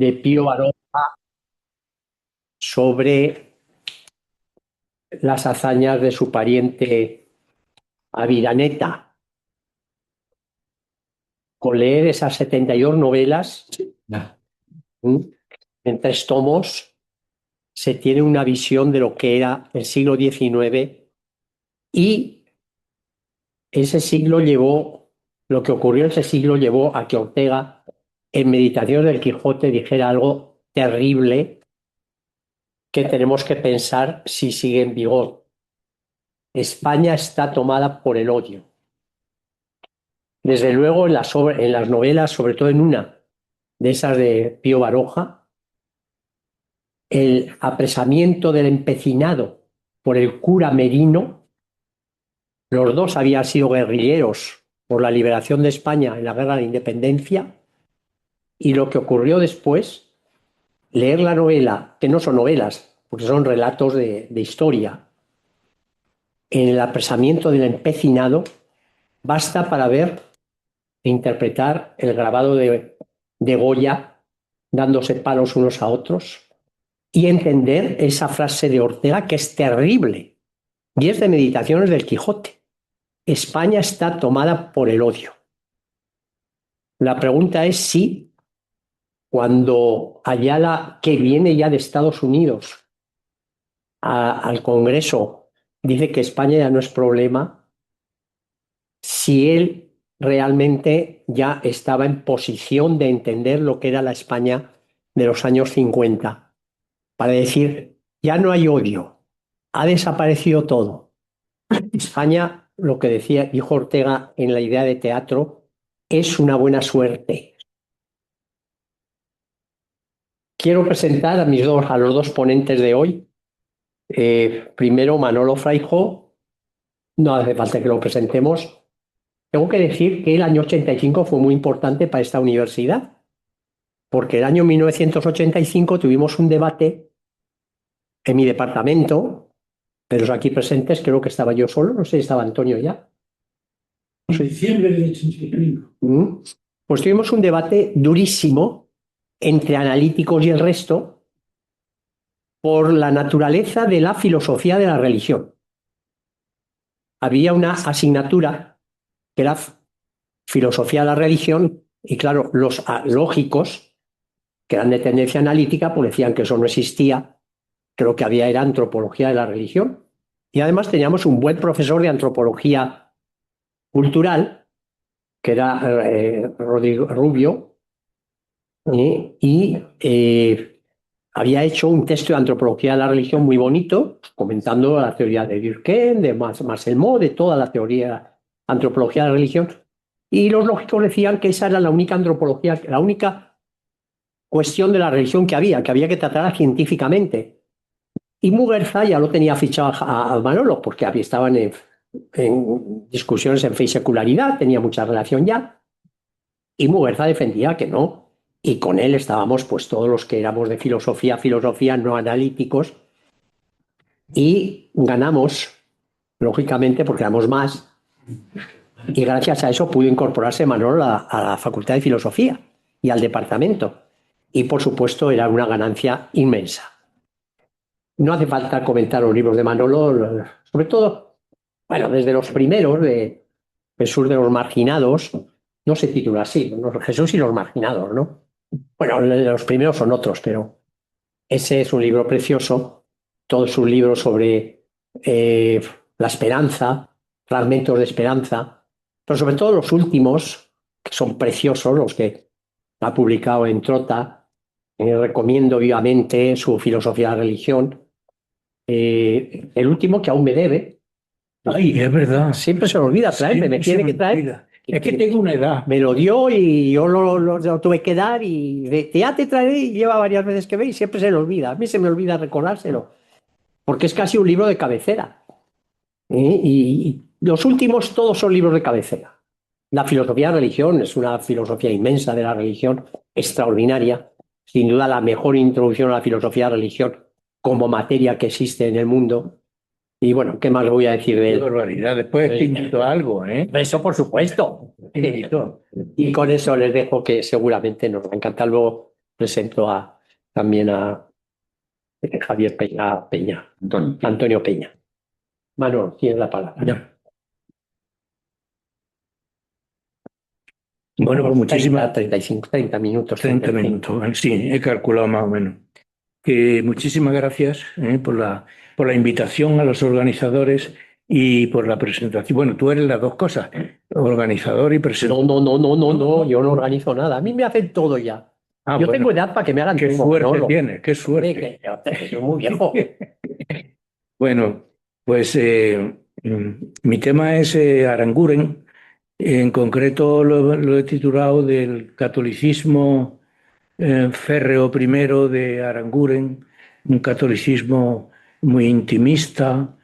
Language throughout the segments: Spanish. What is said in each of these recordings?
de Pío Baroja sobre las hazañas de su pariente Aviraneta. Con leer esas 72 novelas en 3 tomos, se tiene una visión de lo que era el siglo XIX, y ese siglo llevó, lo que ocurrió en ese siglo llevó a que Ortega, en Meditaciones del Quijote, dijera algo terrible que tenemos que pensar si sigue en vigor. España está tomada por el odio. Desde luego en las novelas, sobre todo en una de esas de Pío Baroja, el apresamiento del empecinado por el cura Merino. Los dos habían sido guerrilleros por la liberación de España en la Guerra de Independencia, y lo que ocurrió después, leer la novela, que no son novelas, porque son relatos de historia, en el apresamiento del empecinado, basta para ver e interpretar el grabado de Goya dándose palos unos a otros y entender esa frase de Ortega, que es terrible, y es de Meditaciones del Quijote. España está tomada por el odio. La pregunta es si, cuando Ayala, que viene ya de Estados Unidos al Congreso, dice que España ya no es problema, si él realmente ya estaba en posición de entender lo que era la España de los años 50, para decir, ya no hay odio, ha desaparecido todo. España, lo que dijo Ortega en la idea de teatro, es una buena suerte. Quiero presentar a los dos ponentes de hoy. Primero, Manolo Fraijo. No hace falta que lo presentemos. Tengo que decir que el año 85 fue muy importante para esta universidad, porque el año 1985 tuvimos un debate en mi departamento, pero los aquí presentes creo que estaba yo solo, no sé si estaba Antonio ya. En diciembre del 85. Pues tuvimos un debate durísimo entre analíticos y el resto por la naturaleza de la filosofía de la religión. Había una asignatura que era filosofía de la religión, y claro, los lógicos, que eran de tendencia analítica, pues decían que eso no existía, que lo que había era antropología de la religión. Y además teníamos un buen profesor de antropología cultural, que era Rodrigo Rubio, y había hecho un texto de antropología de la religión muy bonito, comentando la teoría de Durkheim, de Marcel Mauss, de toda la teoría antropología de la religión. Y los lógicos decían que esa era la única antropología, la única cuestión de la religión que había que tratarla científicamente. Y Muguerza ya lo tenía fichado a Manolo, porque estaban en discusiones en fe y secularidad, tenía mucha relación ya. Y Muguerza defendía que no. Y con él estábamos pues todos los que éramos de filosofía no analíticos, y ganamos, lógicamente, porque éramos más, y gracias a eso pudo incorporarse Manolo a la Facultad de Filosofía y al departamento. Y por supuesto era una ganancia inmensa. No hace falta comentar los libros de Manolo, sobre todo, bueno, desde los primeros, de Jesús de los Marginados, no se titula así, Jesús y los Marginados, ¿no? Bueno, los primeros son otros, pero ese es un libro precioso. Todos sus libros sobre la esperanza, fragmentos de esperanza, pero sobre todo los últimos, que son preciosos, los que ha publicado en Trota. Recomiendo vivamente su filosofía de la religión. El último, que aún me debe. Ay, es verdad. Siempre se me olvida traerme, me tiene que traer. Olvida. Es que tengo una edad. Me lo dio y yo lo tuve que dar, y ya te traeré, y lleva varias veces que ve y siempre se le olvida. A mí se me olvida recordárselo, porque es casi un libro de cabecera. Y los últimos todos son libros de cabecera. La filosofía de la religión es una filosofía inmensa de la religión, extraordinaria. Sin duda la mejor introducción a la filosofía de la religión como materia que existe en el mundo. Y bueno, ¿qué más voy a decir de Qué él? barbaridad. Después te invito a algo, ¿eh? Eso por supuesto. Te invito. Y con eso les dejo, que seguramente nos va a encantar luego presento también a Javier Peña, Antonio Peña. Manuel, tienes la palabra. Ya. Bueno, pues muchísimas... 30 minutos. 30 minutos, sí, he calculado más o menos. Muchísimas gracias por la invitación a los organizadores y por la presentación. Bueno, tú eres las dos cosas, organizador y presentador. No, yo no organizo nada. A mí me hacen todo ya. Yo bueno, tengo edad para que me hagan qué todo. suerte tienes, qué suerte. Soy muy viejo. Bueno, pues mi tema es Aranguren. En concreto lo he titulado del catolicismo férreo primero de Aranguren, un catolicismo muy intimista,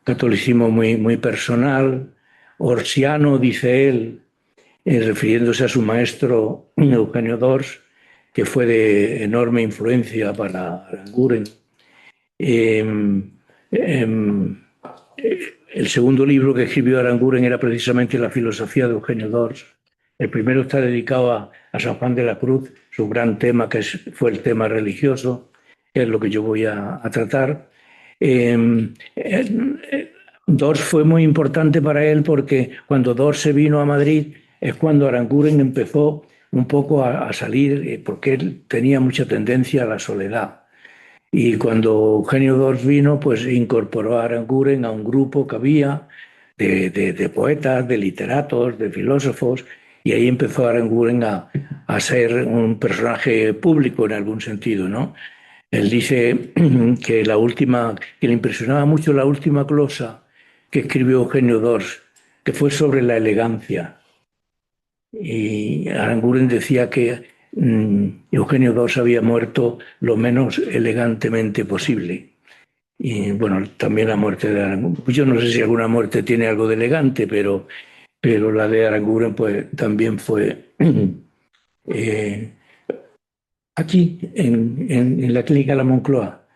catolicismo muy personal, orsiano, dice él, refiriéndose a su maestro Eugenio d'Ors, que fue de enorme influencia para Aranguren. El segundo libro que escribió Aranguren era precisamente La filosofía de Eugenio d'Ors. El primero está dedicado a San Juan de la Cruz, su gran tema, fue el tema religioso, que es lo que yo voy a tratar. D'Ors fue muy importante para él porque cuando D'Ors se vino a Madrid es cuando Aranguren empezó un poco a salir, porque él tenía mucha tendencia a la soledad. Y cuando Eugenio d'Ors vino, pues incorporó a Aranguren a un grupo que había de poetas, de literatos, de filósofos, y ahí empezó Aranguren a ser un personaje público en algún sentido, ¿no? Él dice que que le impresionaba mucho la última glosa que escribió Eugenio d'Ors, que fue sobre la elegancia. Y Aranguren decía que Eugenio d'Ors había muerto lo menos elegantemente posible. Y bueno, también la muerte de Aranguren. Yo no sé si alguna muerte tiene algo de elegante, pero la de Aranguren pues también fue aquí, en la clínica La Moncloa,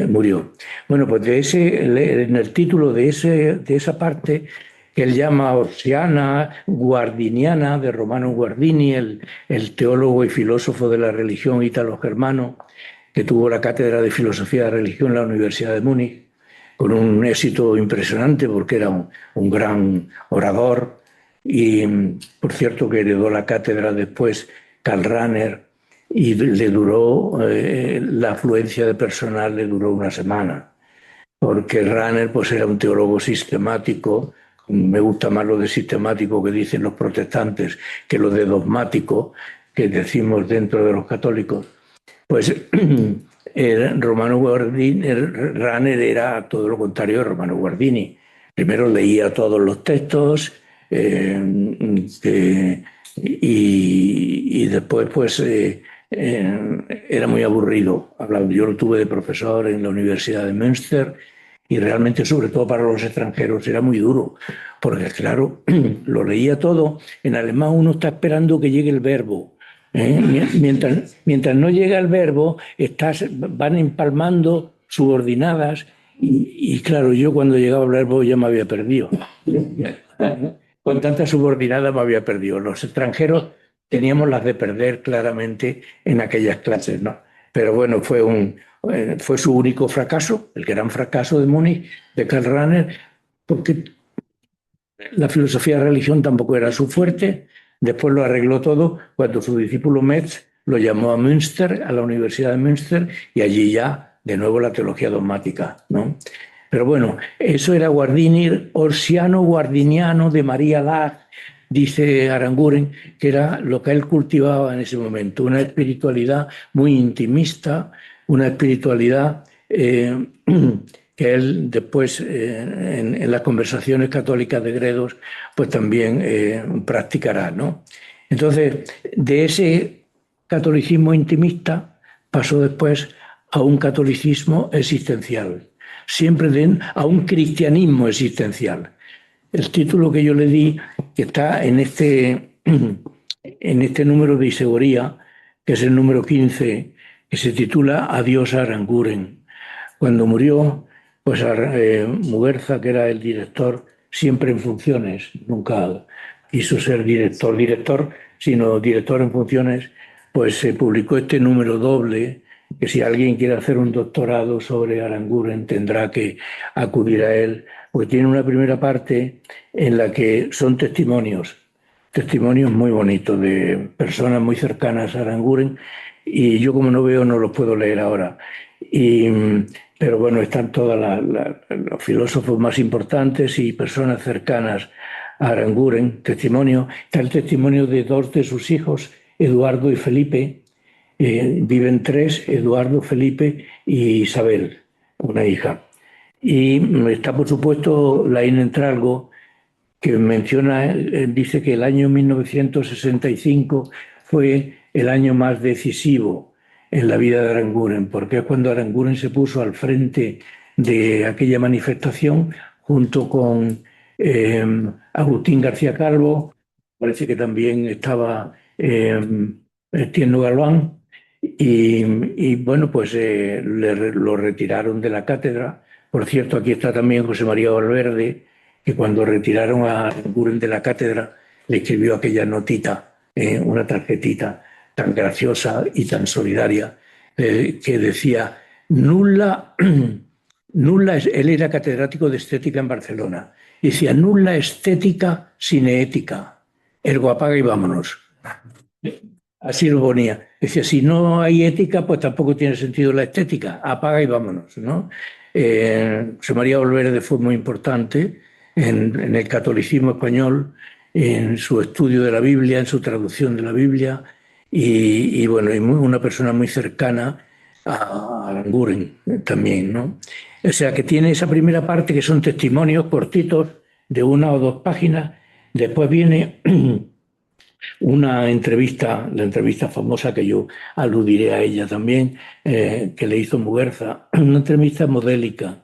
murió. Bueno, pues en el título de esa parte que él llama orsiana, guardiniana, de Romano Guardini, el teólogo y filósofo de la religión ítalo-germano, que tuvo la cátedra de filosofía de la religión en la Universidad de Múnich, con un éxito impresionante porque era un gran orador y, por cierto, que heredó la cátedra después Karl Rahner y le duró, la afluencia de personal le duró una semana, porque Rahner pues era un teólogo sistemático. Me gusta más lo de sistemático que dicen los protestantes que lo de dogmático que decimos dentro de los católicos. Pues Romano Guardini, Rahner era todo lo contrario de Romano Guardini. Primero leía todos los textos y después pues era muy aburrido. Yo lo tuve de profesor en la Universidad de Münster y realmente, sobre todo para los extranjeros, era muy duro, porque claro, lo leía todo. En alemán uno está esperando que llegue el verbo. Mientras no llega el verbo, van empalmando subordinadas y claro, yo cuando llegaba el verbo ya me había perdido. Con tanta subordinada me había perdido. Los extranjeros teníamos las de perder claramente en aquellas clases, ¿no? Pero bueno, fue su único fracaso, el gran fracaso de Múnich, de Karl Rahner, porque la filosofía de religión tampoco era su fuerte. Después lo arregló todo cuando su discípulo Metz lo llamó a Münster, a la Universidad de Münster, y allí ya de nuevo la teología dogmática, ¿no? Pero bueno, eso era Guardini, orsiano guardiniano de María Laach, dice Aranguren, que era lo que él cultivaba en ese momento, una espiritualidad muy intimista, una espiritualidad que él después en las conversaciones católicas de Gredos pues también practicará, ¿no? Entonces, de ese catolicismo intimista pasó después a un catolicismo existencial, siempre a un cristianismo existencial. El título que yo le di, que está en este número de Isegoría, que es el número 15, que se titula Adiós a Aranguren. Cuando murió, pues Muguerza, que era el director, siempre en funciones, nunca quiso ser director, sino director en funciones, pues se publicó este número doble, que si alguien quiere hacer un doctorado sobre Aranguren tendrá que acudir a él, porque tiene una primera parte en la que son testimonios muy bonitos de personas muy cercanas a Aranguren, y yo como no veo no los puedo leer ahora. Y, pero bueno, están todos los filósofos más importantes y personas cercanas a Aranguren, testimonio. Está el testimonio de dos de sus hijos, Eduardo y Felipe. Viven tres, Eduardo, Felipe y Isabel, una hija. Y está, por supuesto, Laín Entralgo, que menciona, dice que el año 1965 fue el año más decisivo en la vida de Aranguren, porque es cuando Aranguren se puso al frente de aquella manifestación junto con Agustín García Calvo, parece que también estaba Tierno Galván, y bueno, pues lo retiraron de la cátedra. Por cierto, aquí está también José María Valverde, que cuando retiraron a Aranguren de la cátedra le escribió aquella notita, una tarjetita tan graciosa y tan solidaria, que decía, nulla, él era catedrático de estética en Barcelona, y decía, nulla estética sin ética, ergo apaga y vámonos. Así lo ponía. Decía, si no hay ética, pues tampoco tiene sentido la estética. Apaga y vámonos, ¿no? José María Valverde fue muy importante en el catolicismo español, en su estudio de la Biblia, en su traducción de la Biblia, y bueno, una persona muy cercana a Aranguren también, ¿no? O sea, que tiene esa primera parte que son testimonios cortitos de 1 o 2 páginas. Después viene una entrevista, la entrevista famosa que yo aludiré a ella también, que le hizo Muguerza, una entrevista modélica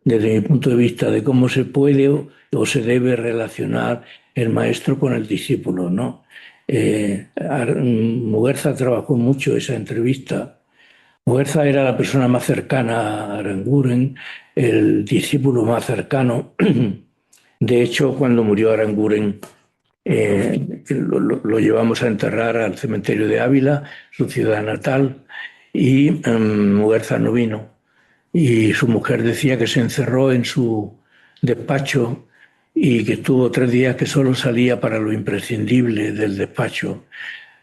desde mi punto de vista de cómo se puede o se debe relacionar el maestro con el discípulo, ¿no? Muguerza trabajó mucho esa entrevista. Muguerza era la persona más cercana a Aranguren, el discípulo más cercano. De hecho, cuando murió Aranguren, lo llevamos a enterrar al cementerio de Ávila, su ciudad natal, y Muguerza no vino. Y su mujer decía que se encerró en su despacho y que estuvo 3 días que solo salía para lo imprescindible del despacho,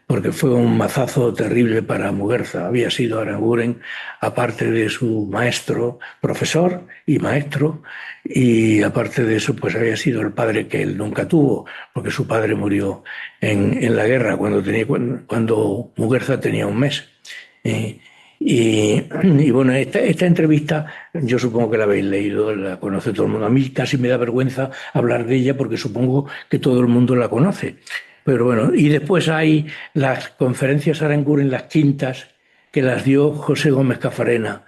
porque fue un mazazo terrible para Muguerza. Había sido Aranguren, aparte de su maestro, profesor y maestro, y aparte de eso, pues había sido el padre que él nunca tuvo, porque su padre murió en la guerra cuando Muguerza tenía 1 mes. Y bueno, esta entrevista yo supongo que la habéis leído, la conoce todo el mundo. A mí casi me da vergüenza hablar de ella porque supongo que todo el mundo la conoce. Pero bueno, y después hay las conferencias Aranguren, las quintas, que las dio José Gómez Cafarena,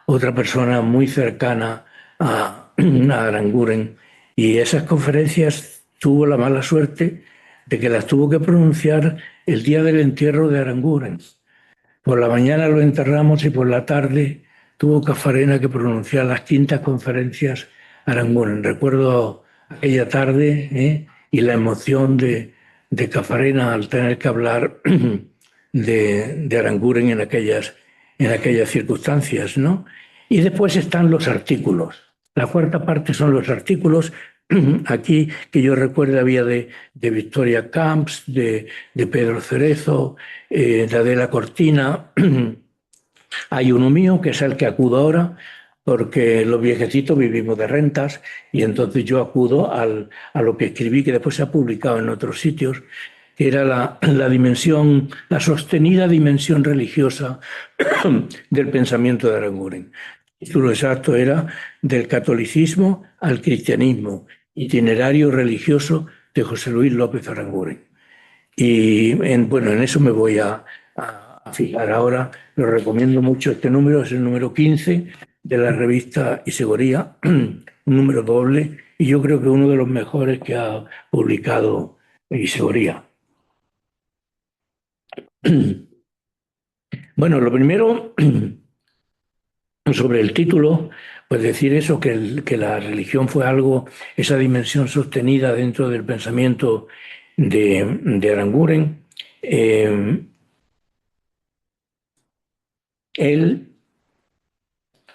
otra persona muy cercana a Aranguren. Y esas conferencias tuvo la mala suerte de que las tuvo que pronunciar el día del entierro de Aranguren. Por la mañana lo enterramos y por la tarde tuvo Cafarena que pronunciar las quintas conferencias Aranguren. Recuerdo aquella tarde, y la emoción de Cafarena al tener que hablar de Aranguren en aquellas circunstancias, ¿no? Y después están los artículos. La cuarta parte son los artículos. Aquí, que yo recuerdo, había de Victoria Camps, de Pedro Cerezo, de Adela Cortina. Hay uno mío, que es el que acudo ahora, porque los viejecitos vivimos de rentas, y entonces yo acudo a lo que escribí, que después se ha publicado en otros sitios, que era la sostenida dimensión religiosa del pensamiento de Aranguren. El título exacto era Del catolicismo al cristianismo, itinerario religioso de José Luis López Aranguren. Y bueno, en eso me voy a fijar ahora. Lo recomiendo mucho. Este número es el número 15 de la revista Isegoría, un número doble, y yo creo que uno de los mejores que ha publicado Isegoría. Bueno, lo primero, sobre el título, pues decir eso, que la religión fue algo, esa dimensión sostenida dentro del pensamiento de Aranguren. él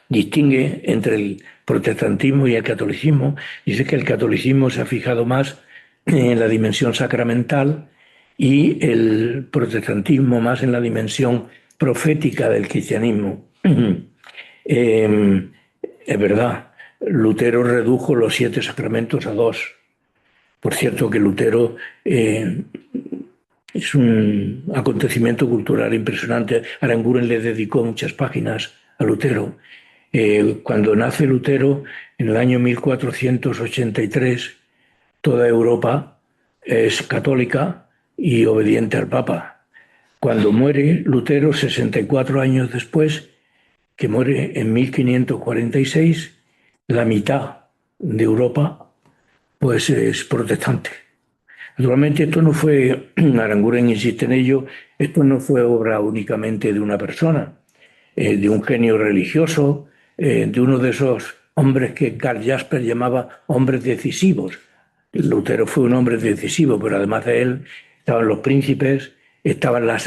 distingue entre el protestantismo y el catolicismo. Dice que el catolicismo se ha fijado más en la dimensión sacramental y el protestantismo más en la dimensión profética del cristianismo. Es verdad, Lutero redujo los 7 sacramentos a 2. Por cierto que Lutero es un acontecimiento cultural impresionante. Aranguren le dedicó muchas páginas a Lutero. Cuando nace Lutero, en el año 1483, toda Europa es católica y obediente al Papa. Cuando muere Lutero, 64 años después, que muere en 1546, la mitad de Europa pues es protestante. Naturalmente esto no fue, Aranguren insiste en ello, esto no fue obra únicamente de una persona, de un genio religioso, de uno de esos hombres que Karl Jasper llamaba hombres decisivos. Lutero fue un hombre decisivo, pero además de él estaban los príncipes, estaban la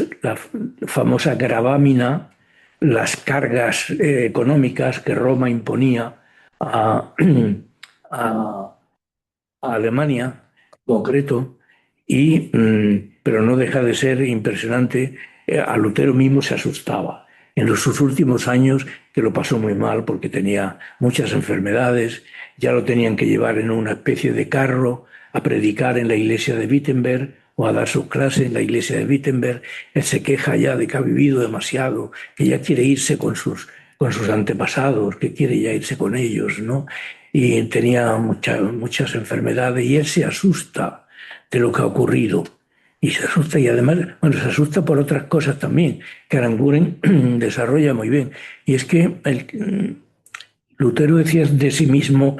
famosa gravámina, las cargas económicas que Roma imponía a, a Alemania, en concreto, pero no deja de ser impresionante. A Lutero mismo se asustaba. En sus últimos años, que lo pasó muy mal porque tenía muchas enfermedades, ya lo tenían que llevar en una especie de carro a predicar en la iglesia de Wittenberg o a dar sus clases en la iglesia de Wittenberg. Él se queja ya de que ha vivido demasiado, que ya quiere irse con sus antepasados, que quiere ya irse con ellos, ¿no? Y tenía muchas enfermedades y él se asusta de lo que ha ocurrido. Y se asusta, y además, bueno, se asusta por otras cosas también, que Aranguren desarrolla muy bien. Y es que Lutero decía de sí mismo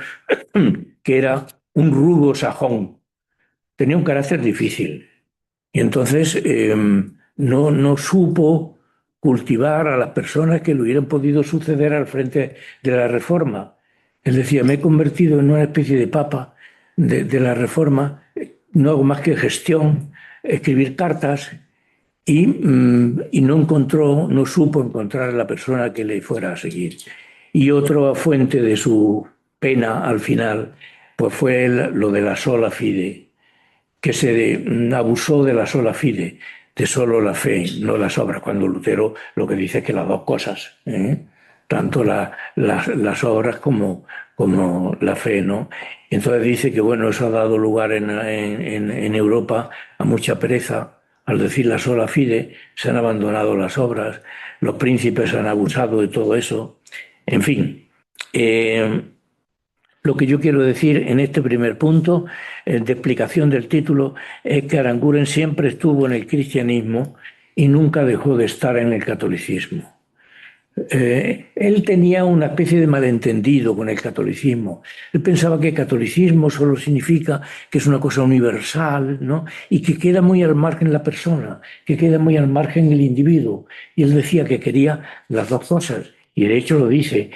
que era un rudo sajón, tenía un carácter difícil. Y entonces no supo cultivar a las personas que le hubieran podido suceder al frente de la Reforma. Él decía, me he convertido en una especie de papa de la Reforma, no hago más que gestión, escribir cartas y no supo encontrar a la persona que le fuera a seguir. Y otra fuente de su pena al final pues fue lo de la sola fide, que se abusó de la sola fide, de solo la fe, no las obras, cuando Lutero lo que dice es que las dos cosas, tanto las obras como la fe, ¿no? Entonces dice que bueno, eso ha dado lugar en Europa a mucha pereza. Al decir la sola fide, se han abandonado las obras, los príncipes han abusado de todo eso. En fin, lo que yo quiero decir en este primer punto de explicación del título es que Aranguren siempre estuvo en el cristianismo y nunca dejó de estar en el catolicismo. Él tenía una especie de malentendido con el catolicismo. Él pensaba que catolicismo solo significa que es una cosa universal, ¿no? Y que queda muy al margen la persona, que queda muy al margen el individuo. Y él decía que quería las dos cosas. Y de hecho lo dice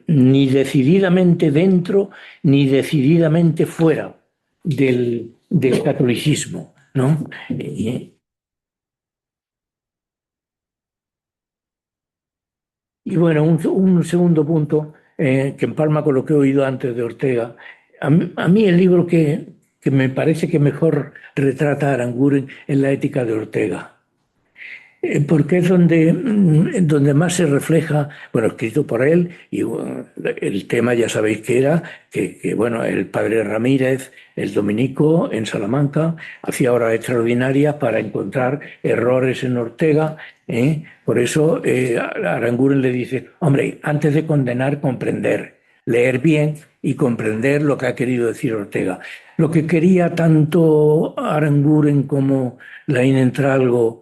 ni decididamente dentro ni decididamente fuera del catolicismo, ¿no? Y bueno, un segundo punto que empalma con lo que he oído antes de Ortega. A mí el libro que me parece que mejor retrata a Aranguren es La ética de Ortega. Porque es donde más se refleja, bueno, escrito por él, y bueno, el tema ya sabéis que era, bueno, el padre Ramírez, el dominico en Salamanca, hacía horas extraordinarias para encontrar errores en Ortega. Por eso Aranguren le dice, hombre, antes de condenar, comprender, leer bien y comprender lo que ha querido decir Ortega. Lo que quería tanto Aranguren como Laín Entralgo,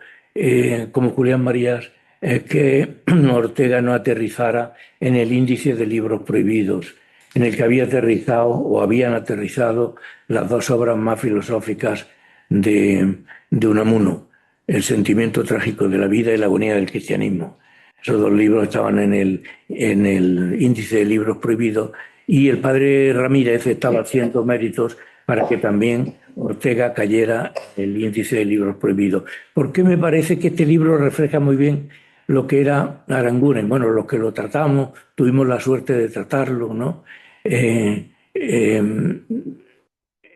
como Julián Marías, que Ortega no aterrizara en el índice de libros prohibidos, en el que había aterrizado o habían aterrizado las dos obras más filosóficas de Unamuno, El sentimiento trágico de la vida y la agonía del cristianismo. Esos dos libros estaban en el índice de libros prohibidos y el padre Ramírez estaba haciendo méritos para que también Ortega cayera en el índice de libros prohibidos. ¿Por qué me parece que este libro refleja muy bien lo que era Aranguren. Bueno, los que lo tratamos, tuvimos la suerte de tratarlo, ¿no? Era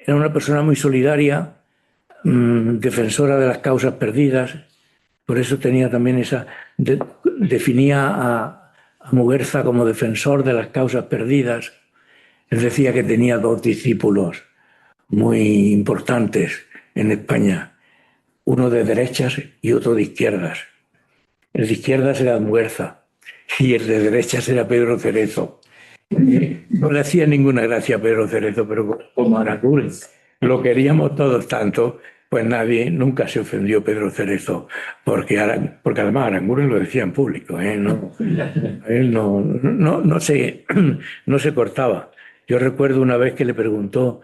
una persona muy solidaria, defensora de las causas perdidas, por eso tenía también definía a Muguerza como defensor de las causas perdidas. Él decía que tenía dos discípulos muy importantes en España, uno de derechas y otro de izquierdas. El de izquierdas era Muguerza y el de derechas era Pedro Cerezo. No le hacía ninguna gracia a Pedro Cerezo, pero como Aranguren lo queríamos todos tanto, pues nadie, nunca se ofendió Pedro Cerezo, porque además Aranguren lo decía en público, ¿eh? No, él no se cortaba. Yo recuerdo una vez que le preguntó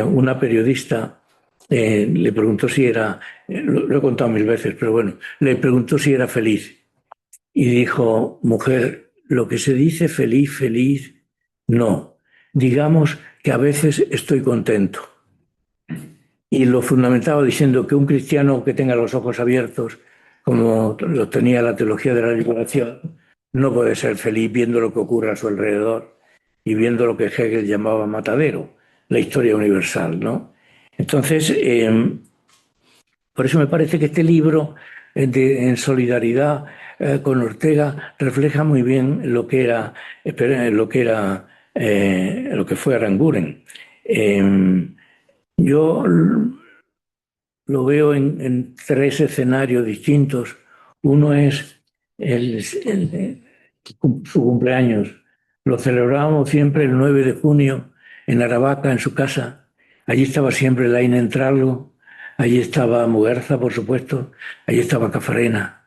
una periodista, le preguntó si era, lo he contado mil veces, pero bueno, le preguntó si era feliz. Y dijo, mujer, lo que se dice feliz, feliz, no. Digamos que a veces estoy contento. Y lo fundamentaba diciendo que un cristiano que tenga los ojos abiertos, como lo tenía la teología de la liberación, no puede ser feliz viendo lo que ocurre a su alrededor y viendo lo que Hegel llamaba matadero, la historia universal, ¿no? Entonces, por eso me parece que este libro, en solidaridad con Ortega, refleja muy bien lo que fue Aranguren. Yo lo veo en tres escenarios distintos. Uno es su cumpleaños. Lo celebrábamos siempre el 9 de junio en Aravaca, en su casa. Allí estaba siempre Laín Entralgo, allí estaba Muguerza, por supuesto, allí estaba Cafarena.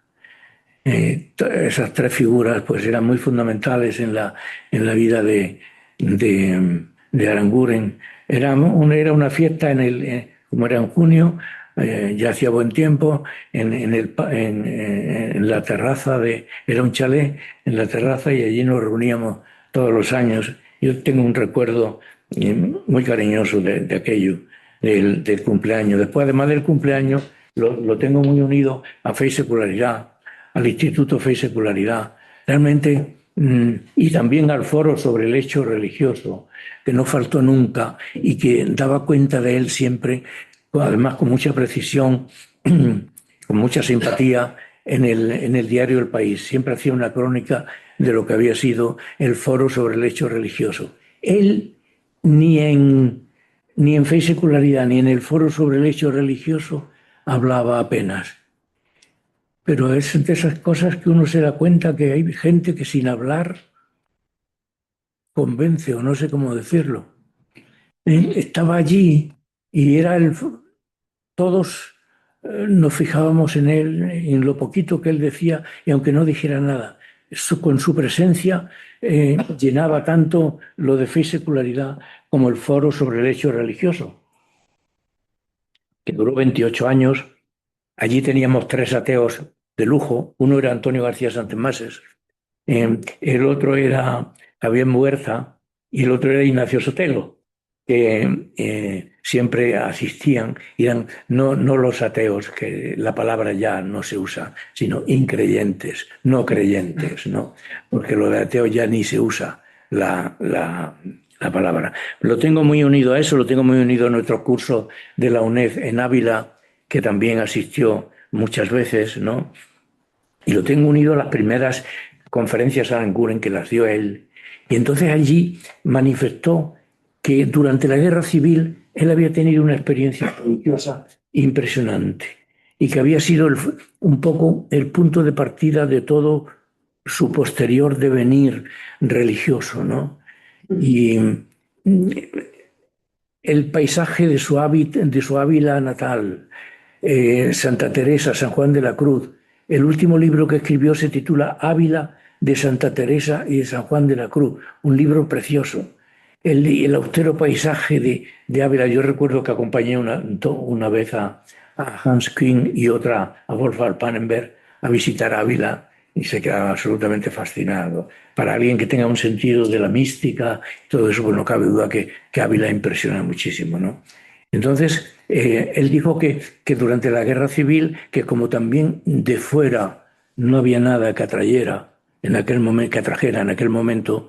Esas tres figuras pues eran muy fundamentales en la vida de Aranguren. Era una fiesta como era en junio, ya hacía buen tiempo, en la terraza era un chalet en la terraza y allí nos reuníamos todos los años. Yo tengo un recuerdo muy cariñoso de aquello, del cumpleaños. Después, además del cumpleaños, lo tengo muy unido a Fe y Secularidad, al Instituto Fe y Secularidad, realmente, y también al foro sobre el hecho religioso, que no faltó nunca y que daba cuenta de él siempre, además con mucha precisión, con mucha simpatía, en el diario El País. Siempre hacía una crónica de lo que había sido el foro sobre el hecho religioso. Él ni en Fe y Secularidad ni en el foro sobre el hecho religioso hablaba apenas. Pero es de esas cosas que uno se da cuenta que hay gente que sin hablar convence, o no sé cómo decirlo. Estaba allí y todos nos fijábamos en él, en lo poquito que él decía, y aunque no dijera nada, con su presencia llenaba tanto lo de Fe y Secularidad como el foro sobre el hecho religioso, que duró 28 años. Allí teníamos tres ateos de lujo. Uno era Antonio García Santemases, el otro era Javier Muguerza y el otro era Ignacio Sotelo, que siempre asistían, y eran no los ateos, que la palabra ya no se usa, sino increyentes, no creyentes, ¿no? Porque lo de ateo ya ni se usa la palabra. Lo tengo muy unido a eso, lo tengo muy unido a nuestro curso de la UNED en Ávila, que también asistió muchas veces, ¿no? Y lo tengo unido a las primeras conferencias a Aranguren que las dio él. Y entonces allí manifestó que durante la Guerra Civil él había tenido una experiencia religiosa impresionante y que había sido un poco el punto de partida de todo su posterior devenir religioso, ¿no? Y el paisaje de su Ávila natal, Santa Teresa, San Juan de la Cruz. El último libro que escribió se titula Ávila de Santa Teresa y de San Juan de la Cruz, un libro precioso. El austero paisaje de Ávila. Yo recuerdo que acompañé una vez a Hans Küng y otra a Wolfgang Pannenberg a visitar Ávila y se quedaba absolutamente fascinado. Para alguien que tenga un sentido de la mística, todo eso, pues no cabe duda que Ávila impresiona muchísimo, ¿no? Entonces, él dijo que durante la Guerra Civil, que como también de fuera no había nada que atrayera en aquel momento, que atrajera en aquel momento,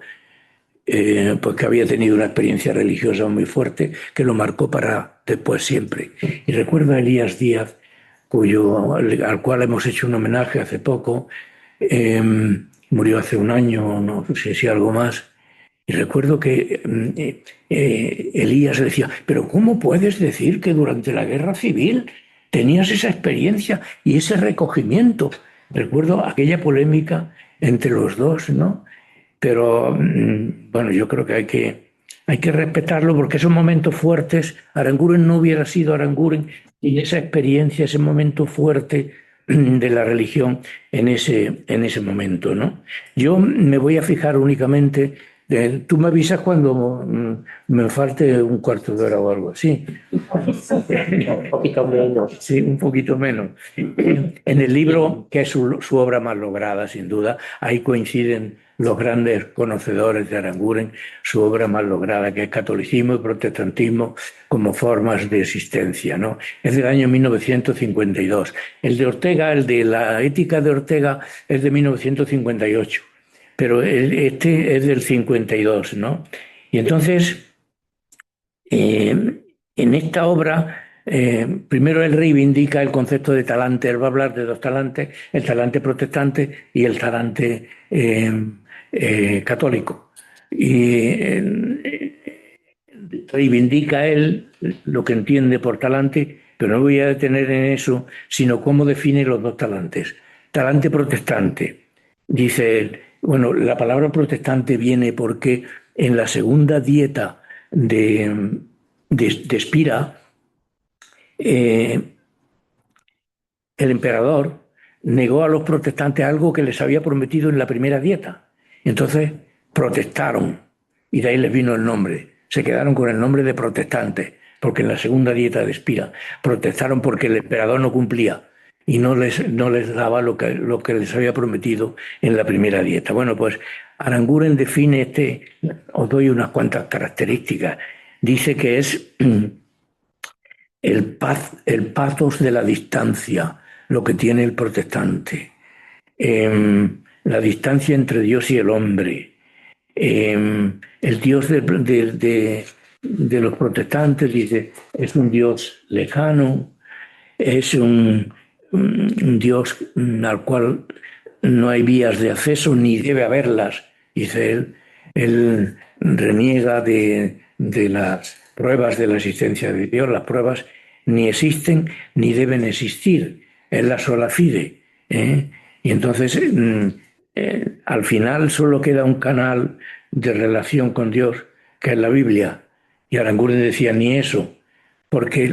pues que había tenido una experiencia religiosa muy fuerte que lo marcó para después siempre. Y recuerdo a Elías Díaz, al cual hemos hecho un homenaje hace poco, eh, murió hace un año, no sé si algo más, y recuerdo que Elías decía, pero ¿cómo puedes decir que durante la guerra civil tenías esa experiencia y ese recogimiento? Recuerdo aquella polémica entre los dos, ¿no? Pero bueno, yo creo que hay que respetarlo porque esos momentos fuertes, Aranguren no hubiera sido Aranguren y esa experiencia, ese momento fuerte de la religión en ese momento, ¿no? Yo me voy a fijar únicamente, tú me avisas cuando me falte un cuarto de hora o algo así. Un poquito menos. Sí, un poquito menos. En el libro, que es su obra más lograda, sin duda, ahí coinciden los grandes conocedores de Aranguren, su obra más lograda, que es Catolicismo y Protestantismo como formas de existencia, ¿no? Es del año 1952. El de Ortega, el de la ética de Ortega, es de 1958, pero este es del 52, ¿no? Y entonces, en esta obra, primero él reivindica el concepto de talante. Él va a hablar de dos talantes, el talante protestante y el talante católico. Y reivindica él lo que entiende por talante, pero no voy a detener en eso, sino cómo define los dos talantes. Talante protestante, dice él. Bueno, la palabra protestante viene porque en la segunda dieta de Espira, el emperador negó a los protestantes algo que les había prometido en la primera dieta. Entonces protestaron y de ahí les vino el nombre. Se quedaron con el nombre de protestantes, porque en la segunda dieta de Espira protestaron porque el emperador no cumplía y no les daba lo que les había prometido en la primera dieta. Bueno, pues Aranguren define os doy unas cuantas características. Dice que es el pathos de la distancia, lo que tiene el protestante, la distancia entre Dios y el hombre. El Dios de los protestantes, dice, es un Dios lejano, es un Dios al cual no hay vías de acceso ni debe haberlas, dice él. Él reniega de las pruebas de la existencia de Dios. Las pruebas ni existen ni deben existir. Es la sola fide. Y entonces, al final solo queda un canal de relación con Dios, que es la Biblia. Y Aranguren decía, ni eso, porque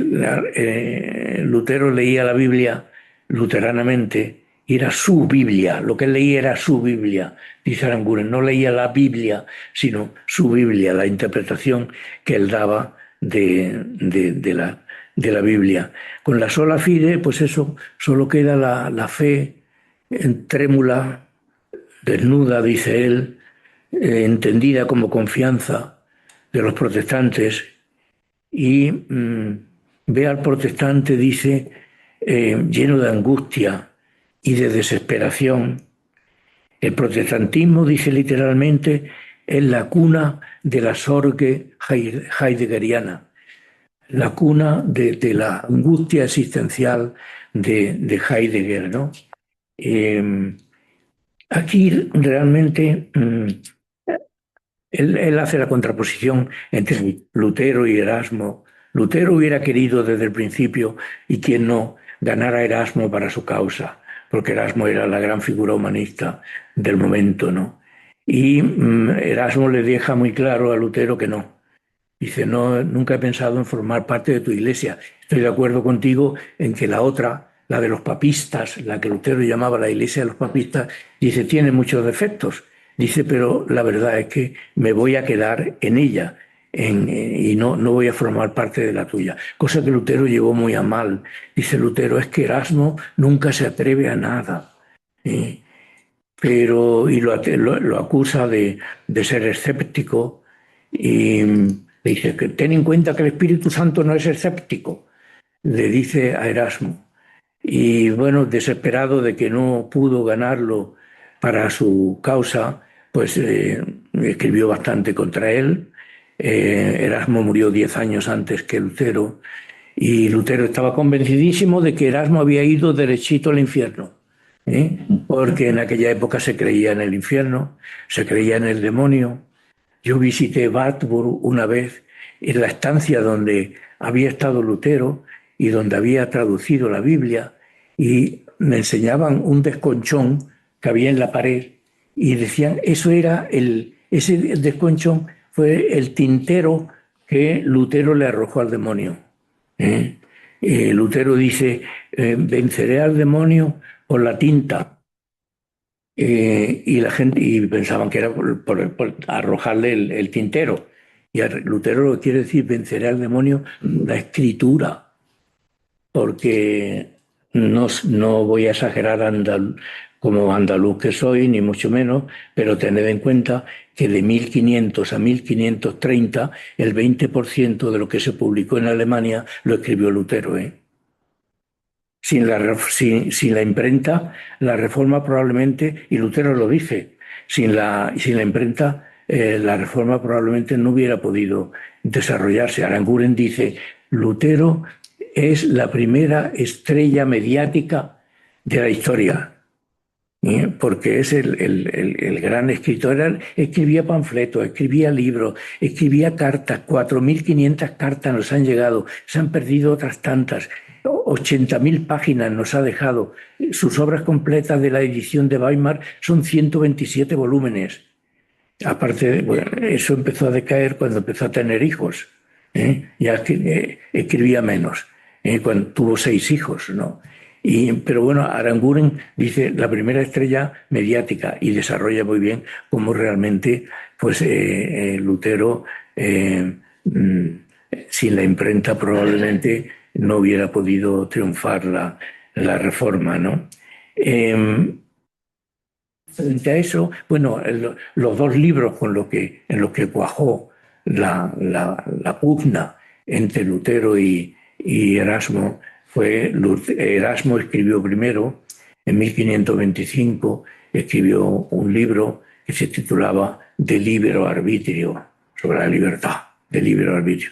Lutero leía la Biblia luteranamente y era su Biblia, lo que él leía era su Biblia, dice Aranguren, no leía la Biblia, sino su Biblia, la interpretación que él daba de la Biblia. Con la sola fide, pues eso, solo queda la fe trémula, desnuda, dice él, entendida como confianza de los protestantes, y ve al protestante, dice, lleno de angustia y de desesperación. El protestantismo, dice literalmente, es la cuna de la sorge heideggeriana, la cuna de la angustia existencial de Heidegger, ¿no? Aquí realmente él hace la contraposición entre Lutero y Erasmo. Lutero hubiera querido desde el principio, y quien no, ganar a Erasmo para su causa, porque Erasmo era la gran figura humanista del momento, ¿no? Y Erasmo le deja muy claro a Lutero que no. Dice, no, nunca he pensado en formar parte de tu iglesia. Estoy de acuerdo contigo en que la otra, la de los papistas, la que Lutero llamaba la iglesia de los papistas, dice, tiene muchos defectos. Dice, pero la verdad es que me voy a quedar en ella y no voy a formar parte de la tuya. Cosa que Lutero llevó muy a mal. Dice Lutero, es que Erasmo nunca se atreve a nada. Pero, y lo acusa de ser escéptico y le dice que ten en cuenta que el Espíritu Santo no es escéptico, le dice a Erasmo. Y bueno, desesperado de que no pudo ganarlo para su causa, pues escribió bastante contra él. Erasmo murió 10 años antes que Lutero y Lutero estaba convencidísimo de que Erasmo había ido derechito al infierno, ¿eh? Porque en aquella época se creía en el infierno, se creía en el demonio. Yo visité Wartburg una vez, en la estancia donde había estado Lutero y donde había traducido la Biblia, y me enseñaban un desconchón que había en la pared y decían, ese desconchón fue el tintero que Lutero le arrojó al demonio. ¿Eh? Lutero dice, venceré al demonio con la tinta. Y la gente y pensaban que era por arrojarle el tintero. Y a Lutero lo que quiere decir venceré al demonio la escritura, porque no voy a exagerar como andaluz que soy, ni mucho menos, pero tened en cuenta que de 1500 a 1530 el 20% de lo que se publicó en Alemania lo escribió Lutero, ¿eh? Sin la imprenta, la reforma probablemente, y Lutero lo dice, sin la imprenta, la reforma probablemente no hubiera podido desarrollarse. Aranguren dice, Lutero es la primera estrella mediática de la historia, porque es el gran escritor. Escribía panfletos, escribía libros, escribía cartas, 4.500 cartas nos han llegado, se han perdido otras tantas, 80.000 páginas nos ha dejado. Sus obras completas de la edición de Weimar son 127 volúmenes. Aparte, bueno, eso empezó a decaer cuando empezó a tener hijos, ¿eh? Ya escribía menos, cuando tuvo 6 hijos, ¿no? Pero bueno, Aranguren dice la primera estrella mediática y desarrolla muy bien cómo realmente pues, Lutero, mm, sin la imprenta probablemente no hubiera podido triunfar la reforma, ¿no? Frente a eso, bueno, los dos libros en los que cuajó la pugna entre Lutero y Erasmo Erasmo escribió primero, en 1525, escribió un libro que se titulaba De libero arbitrio, sobre la libertad, de libero arbitrio.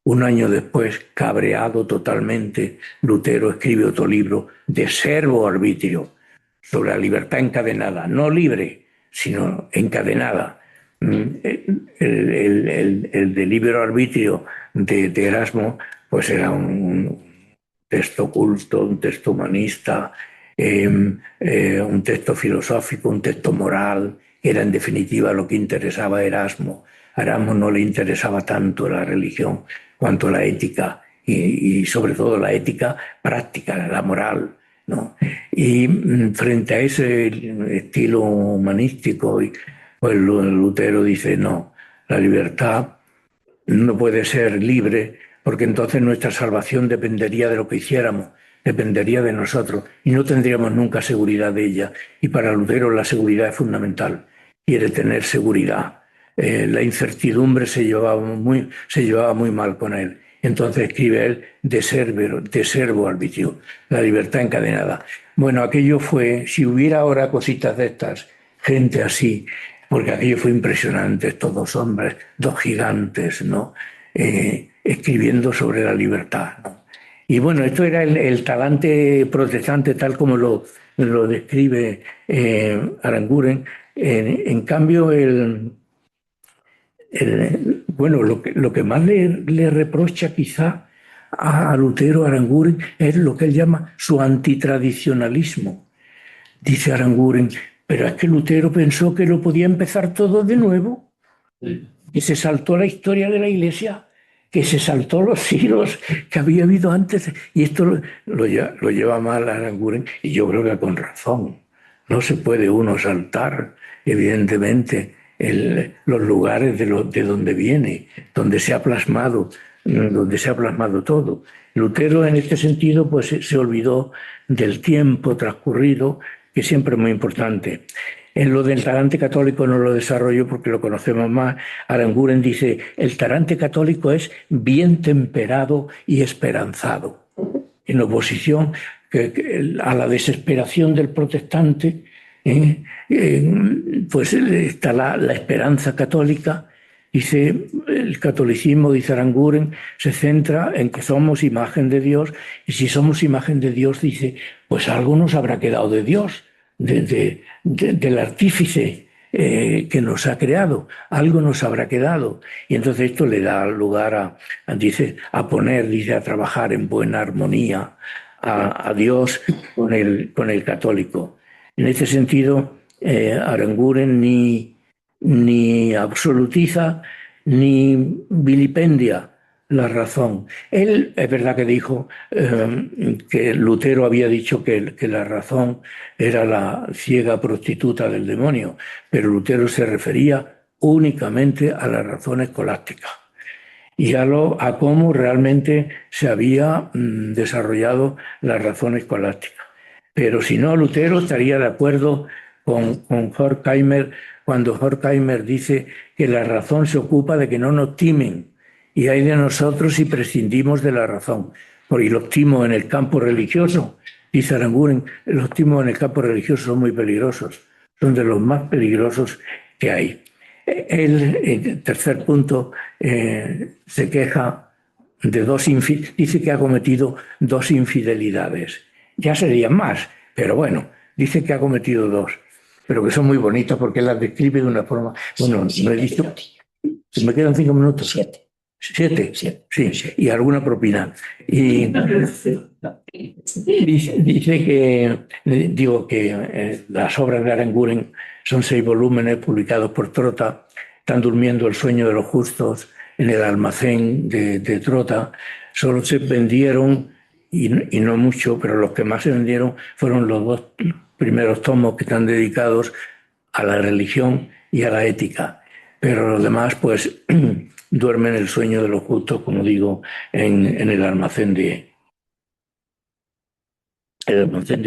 Un año después, cabreado totalmente, Lutero escribe otro libro, De servo arbitrio, sobre la libertad encadenada, no libre, sino encadenada. El de libero arbitrio de Erasmo, pues era un texto culto, un texto humanista, un texto filosófico, un texto moral, que era en definitiva lo que interesaba a Erasmo. A Erasmo no le interesaba tanto la religión cuanto la ética y sobre todo la ética práctica, la moral, ¿no? Y frente a ese estilo humanístico, pues Lutero dice, no, la libertad no puede ser libre porque entonces nuestra salvación dependería de lo que hiciéramos, dependería de nosotros y no tendríamos nunca seguridad de ella. Y para Lutero la seguridad es fundamental. Quiere tener seguridad. La incertidumbre se llevaba muy mal con él. Entonces escribe él de servo arbitrio, la libertad encadenada. Bueno, aquello fue, si hubiera ahora cositas de estas, gente así, porque aquello fue impresionante, estos dos hombres, dos gigantes, ¿no? Escribiendo sobre la libertad, ¿no? Y bueno, esto era el talante protestante tal como lo describe Aranguren. En cambio, bueno, lo que más le reprocha quizá a Lutero Aranguren es lo que él llama su antitradicionalismo. Dice Aranguren, pero es que Lutero pensó que lo podía empezar todo de nuevo, que se saltó la historia de la Iglesia, que se saltó los siglos que había habido antes, y esto lo lleva mal Aranguren, y yo creo que con razón. No se puede uno saltar, evidentemente, los lugares de donde viene, donde se ha plasmado todo. Lutero, en este sentido, pues se olvidó del tiempo transcurrido, que siempre es muy importante. En lo del talante católico no lo desarrollo porque lo conocemos más. Aranguren dice, el talante católico es bien temperado y esperanzado, en oposición a la desesperación del protestante, pues está la esperanza católica. Dice, el catolicismo, dice Aranguren, se centra en que somos imagen de Dios, y si somos imagen de Dios, dice, pues algo nos habrá quedado de Dios, del artífice que nos ha creado, algo nos habrá quedado. Y entonces esto le da lugar a poner, dice, a trabajar en buena armonía a Dios con el católico. En este sentido, Aranguren ni absolutiza ni vilipendia la razón. Él es verdad que dijo que Lutero había dicho que la razón era la ciega prostituta del demonio, pero Lutero se refería únicamente a la razón escolástica y a cómo realmente se había desarrollado la razón escolástica. Pero si no, Lutero estaría de acuerdo con Horkheimer cuando Horkheimer dice que la razón se ocupa de que no nos timen y hay de nosotros si prescindimos de la razón. Porque los timos en el campo religioso, dice Aranguren, los timos en el campo religioso son muy peligrosos, son de los más peligrosos que hay. El tercer punto, se queja de dice que ha cometido 2 infidelidades. Ya serían más, pero bueno, dice que ha cometido 2, pero que son muy bonitas porque las describe de una forma... Bueno, no he dicho... Me quedan 5 minutos. 7. 7, sí, y alguna propina. Y dice que, digo que las obras de Aranguren son 6 volúmenes publicados por Trota. Están durmiendo el sueño de los justos en el almacén de Trota. Solo se vendieron, y no mucho, pero los que más se vendieron fueron los 2 primeros tomos que están dedicados a la religión y a la ética. Pero los demás, pues, duermen el sueño de los justos, como digo, en el almacén de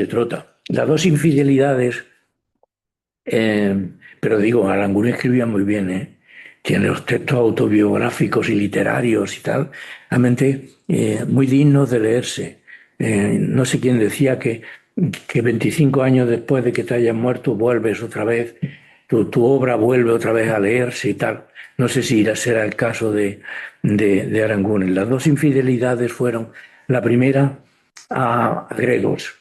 Trota. Las 2 infidelidades, pero digo, Aranguren escribía muy bien, tiene los textos autobiográficos y literarios y tal, realmente muy dignos de leerse. No sé quién decía que 25 años después de que te hayas muerto vuelves otra vez, tu obra vuelve otra vez a leerse y tal. No sé si será el caso de Aranguren. Las 2 infidelidades fueron, la primera, a Gredos,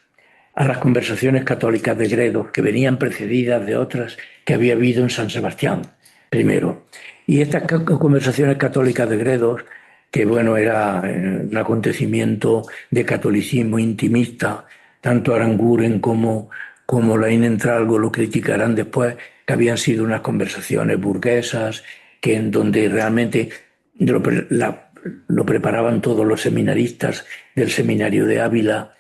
a las conversaciones católicas de Gredos, que venían precedidas de otras que había habido en San Sebastián, primero. Y estas conversaciones católicas de Gredos, que bueno, era un acontecimiento de catolicismo intimista, tanto Aranguren como Laín Entralgo lo criticarán después, que habían sido unas conversaciones burguesas, que en donde realmente lo preparaban todos los seminaristas del seminario de Ávila.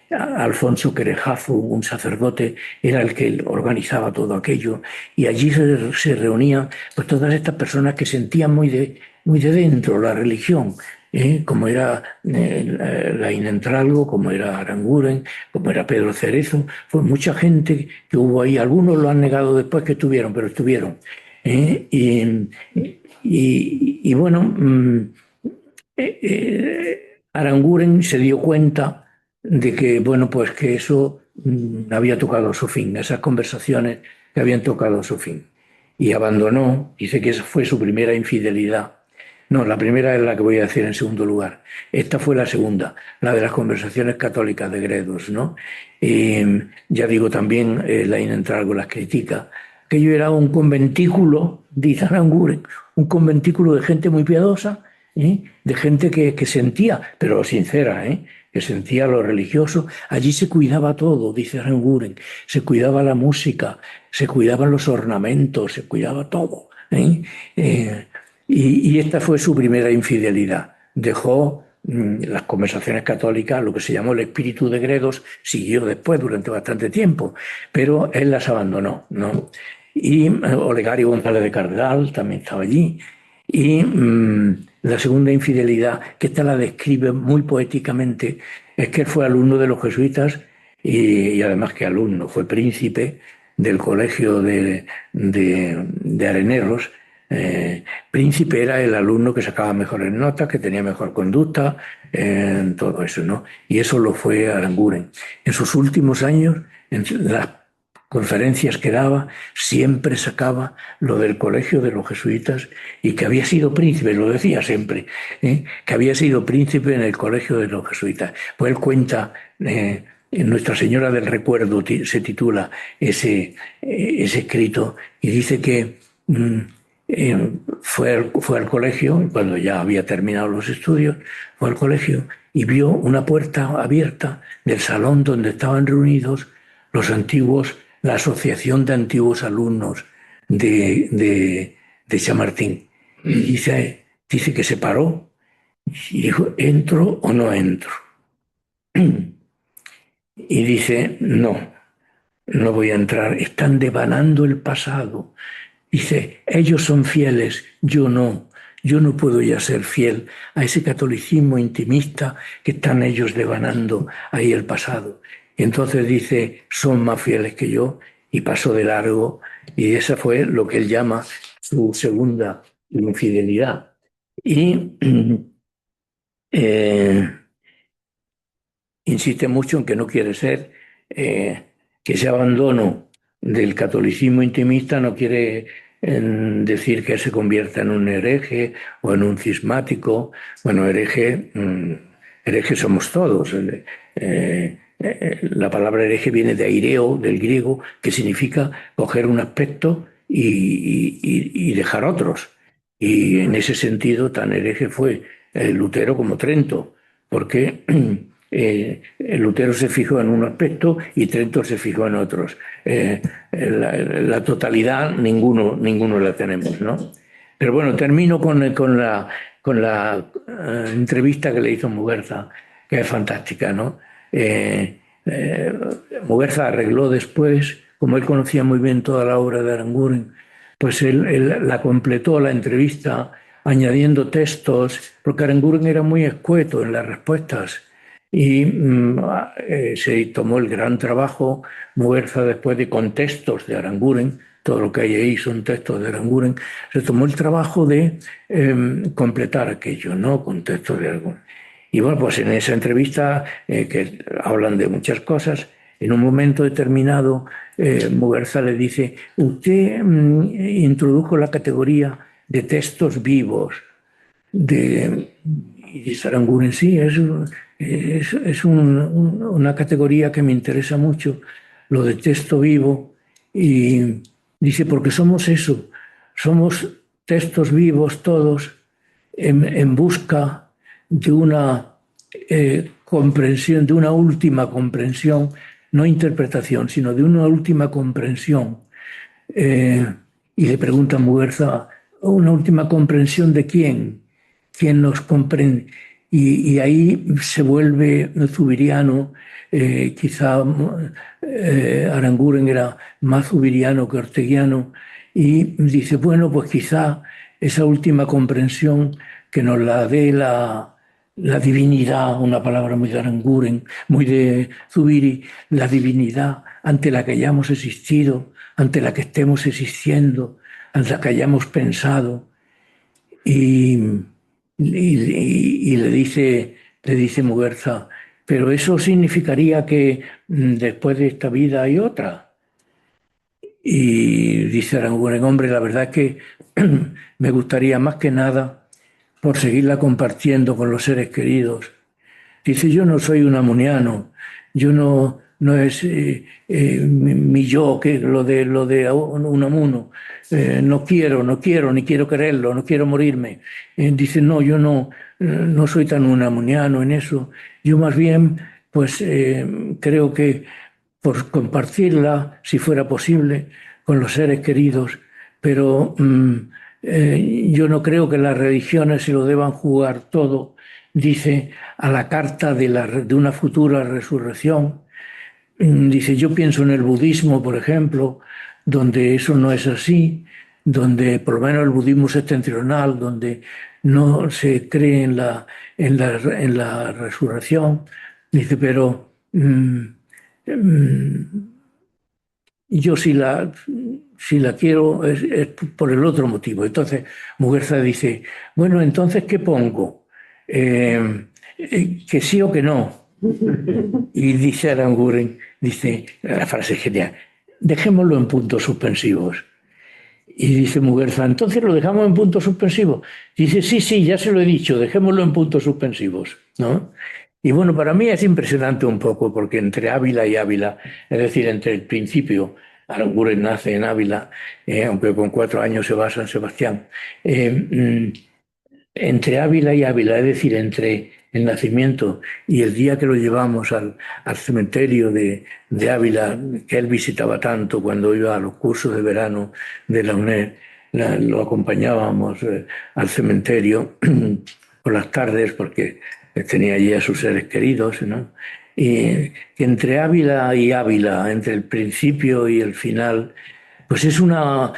Alfonso Querejazo, un sacerdote, era el que organizaba todo aquello, y allí se reunían pues todas estas personas que sentían muy de dentro la religión, como era Laín Entralgo, como era Aranguren, como era Pedro Cerezo. Fue mucha gente que hubo ahí. Algunos lo han negado después que estuvieron, pero estuvieron. Y bueno, Aranguren se dio cuenta de que, bueno, pues que eso había tocado su fin, esas conversaciones que habían tocado su fin. Y abandonó, dice que esa fue su primera infidelidad. No, la primera es la que voy a decir en segundo lugar. Esta fue la segunda, la de las conversaciones católicas de Gredos, ¿no? Ya digo, también Laín Entralgo las critica. Aquello era un conventículo, dice Aranguren, un conventículo de gente muy piadosa, de gente que sentía, pero sincera, que sentía lo religioso. Allí se cuidaba todo, dice Aranguren, se cuidaba la música, se cuidaban los ornamentos, se cuidaba todo. Y esta fue su primera infidelidad. Dejó las conversaciones católicas, lo que se llamó el espíritu de Gredos, siguió después durante bastante tiempo, pero él las abandonó, ¿no? Y Olegario González de Cardal también estaba allí. Y la segunda infidelidad, que esta la describe muy poéticamente, es que él fue alumno de los jesuitas y además que alumno, fue príncipe del colegio de Areneros, Príncipe era el alumno que sacaba mejores notas, que tenía mejor conducta, todo eso, ¿no? Y eso lo fue Aranguren. En sus últimos años, en las conferencias que daba, siempre sacaba lo del colegio de los jesuitas y que había sido príncipe, lo decía siempre, que había sido príncipe en el colegio de los jesuitas. Pues él cuenta, en Nuestra Señora del Recuerdo se titula ese escrito, y dice que fue al colegio, cuando ya había terminado los estudios, fue al colegio y vio una puerta abierta del salón donde estaban reunidos los antiguos, la Asociación de Antiguos Alumnos de Chamartín. Y dice que se paró y dijo, ¿entro o no entro? Y dice, no, no voy a entrar, están devanando el pasado. Dice, ellos son fieles, yo no. Yo no puedo ya ser fiel a ese catolicismo intimista que están ellos devanando ahí el pasado. Y entonces dice, son más fieles que yo, y pasó de largo. Y esa fue lo que él llama su segunda infidelidad. Y eh, insiste mucho en que no quiere ser, que ese abandono del catolicismo intimista no quiere decir que se convierta en un hereje o en un cismático. Bueno, hereje somos todos. La palabra hereje viene de aireo, del griego, que significa coger un aspecto y dejar otros. Y en ese sentido, tan hereje fue Lutero como Trento, porque Lutero se fijó en un aspecto y Trento se fijó en otros. La totalidad ninguno la tenemos, ¿no? Pero bueno, termino con la entrevista que le hizo Muguerza, que es fantástica, ¿no? Eh, Muguerza arregló después, como él conocía muy bien toda la obra de Aranguren, pues él la completó la entrevista añadiendo textos, porque Aranguren era muy escueto en las respuestas. Y se tomó el gran trabajo, Muguerza, después de con textos de Aranguren, todo lo que hay ahí son textos de Aranguren, se tomó el trabajo de completar aquello, ¿no? Con textos de Aranguren. Y bueno, pues en esa entrevista, que hablan de muchas cosas, en un momento determinado, Muguerza le dice, usted introdujo la categoría de textos vivos, y dice Aranguren, sí, es una categoría que me interesa mucho, lo de texto vivo, y dice, porque somos eso, somos textos vivos todos en busca de una comprensión, de una última comprensión, no interpretación, sino de una última comprensión. Eh, y le pregunta a Muguerza, ¿una última comprensión de quién? ¿Quién nos comprende? Y ahí se vuelve zubiriano, quizá Aranguren era más zubiriano que orteguiano, y dice, bueno, pues quizá esa última comprensión que nos la dé la divinidad, una palabra muy de Aranguren, muy de Zubiri, la divinidad ante la que hayamos existido, ante la que estemos existiendo, ante la que hayamos pensado. Y le dice Muguerza, pero eso significaría que después de esta vida hay otra. Y dice Aranguren, hombre, la verdad es que me gustaría más que nada por seguirla compartiendo con los seres queridos. Dice, yo no soy un amuniano, yo no es mi yo, que lo de Unamuno. No quiero, ni quiero quererlo, no quiero morirme. Dice, no, yo no soy tan unamuniano en eso. Yo más bien, pues creo que por compartirla, si fuera posible, con los seres queridos, pero yo no creo que las religiones se lo deban jugar todo, dice, a la carta de una futura resurrección. Dice, yo pienso en el budismo, por ejemplo, donde eso no es así, donde por lo menos el budismo septentrional, donde no se cree en la resurrección. Dice, pero yo si la quiero es por el otro motivo. Entonces Muguerza dice, bueno, entonces ¿qué pongo? Que sí o que no. Y dice Aranguren, dice, la frase es genial, dejémoslo en puntos suspensivos. Y dice Muguerza, entonces lo dejamos en puntos suspensivos. Dice, sí, sí, ya se lo he dicho, dejémoslo en puntos suspensivos, ¿no? Y bueno, para mí es impresionante un poco, porque entre Ávila y Ávila, es decir, entre el principio, Aranguren nace en Ávila, aunque con 4 años se va a San Sebastián, entre Ávila y Ávila, es decir, entre el nacimiento y el día que lo llevamos al cementerio de Ávila, que él visitaba tanto cuando iba a los cursos de verano de la UNED, lo acompañábamos al cementerio por las tardes porque tenía allí a sus seres queridos, ¿no? Y entre Ávila y Ávila, entre el principio y el final, pues es una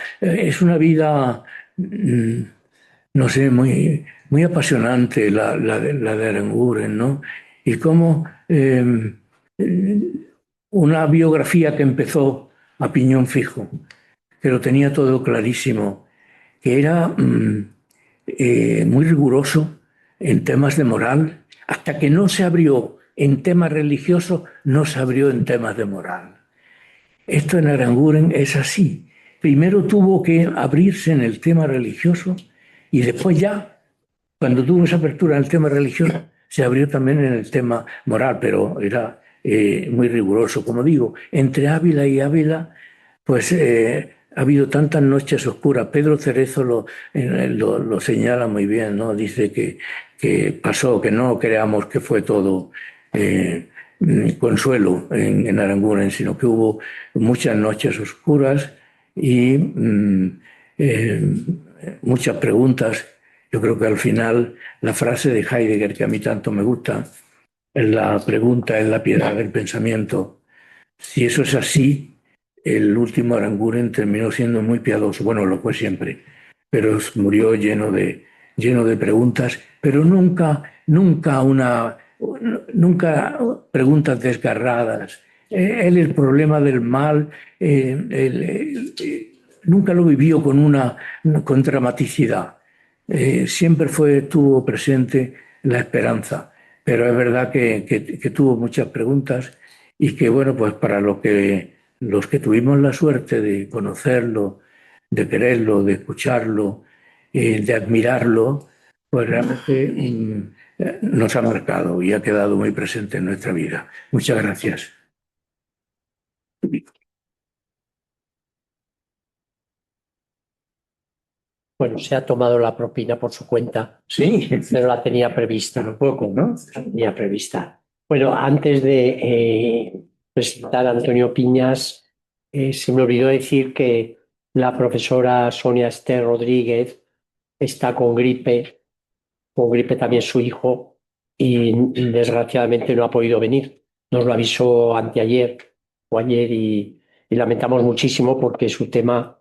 vida, no sé, muy apasionante la de Aranguren, ¿no? Y cómo una biografía que empezó a piñón fijo, que lo tenía todo clarísimo, que era muy riguroso en temas de moral, hasta que no se abrió en temas religiosos, no se abrió en temas de moral. Esto en Aranguren es así. Primero tuvo que abrirse en el tema religioso y después ya, cuando tuvo esa apertura en el tema religioso, se abrió también en el tema moral, pero era muy riguroso. Como digo, entre Ávila y Ávila, pues ha habido tantas noches oscuras. Pedro Cerezo lo señala muy bien, ¿no? Dice que pasó, que no creamos que fue todo consuelo en Aranguren, sino que hubo muchas noches oscuras y muchas preguntas. Yo creo que al final la frase de Heidegger, que a mí tanto me gusta, es la pregunta, es la piedra del pensamiento. Si eso es así, el último Aranguren terminó siendo muy piadoso. Bueno, lo fue siempre, pero murió lleno de preguntas, pero nunca preguntas desgarradas. Él el problema del mal, nunca lo vivió con dramaticidad. Siempre tuvo presente la esperanza, pero es verdad que tuvo muchas preguntas y que, bueno, pues para los que tuvimos la suerte de conocerlo, de quererlo, de escucharlo, de admirarlo, pues realmente nos ha marcado y ha quedado muy presente en nuestra vida. Muchas gracias. Bueno, se ha tomado la propina por su cuenta, Sí, pero la tenía prevista. un poco, ¿no? La tenía prevista. Bueno, antes de presentar a Antonio Piñas, se me olvidó decir que la profesora Sonia Esther Rodríguez está con gripe también su hijo, y desgraciadamente no ha podido venir. Nos lo avisó anteayer o ayer y lamentamos muchísimo porque su tema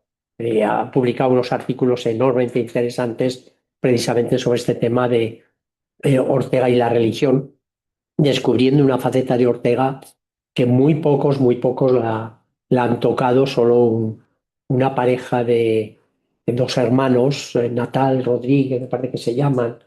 ha publicado unos artículos enormemente interesantes precisamente sobre este tema de Ortega y la religión, descubriendo una faceta de Ortega que muy pocos la han tocado, solo una pareja de dos hermanos, Natal, Rodríguez, me parece que se llaman,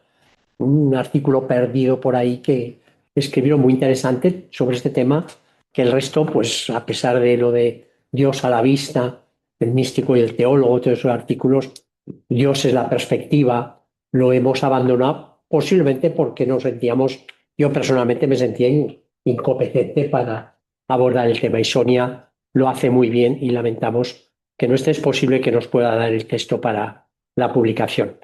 un artículo perdido por ahí que escribieron muy interesante sobre este tema, que el resto, pues a pesar de lo de Dios a la vista, el místico y el teólogo, todos esos artículos, Dios es la perspectiva, lo hemos abandonado posiblemente porque nos sentíamos, yo personalmente me sentía incompetente para abordar el tema y Sonia lo hace muy bien y lamentamos que no esté posible que nos pueda dar el texto para la publicación.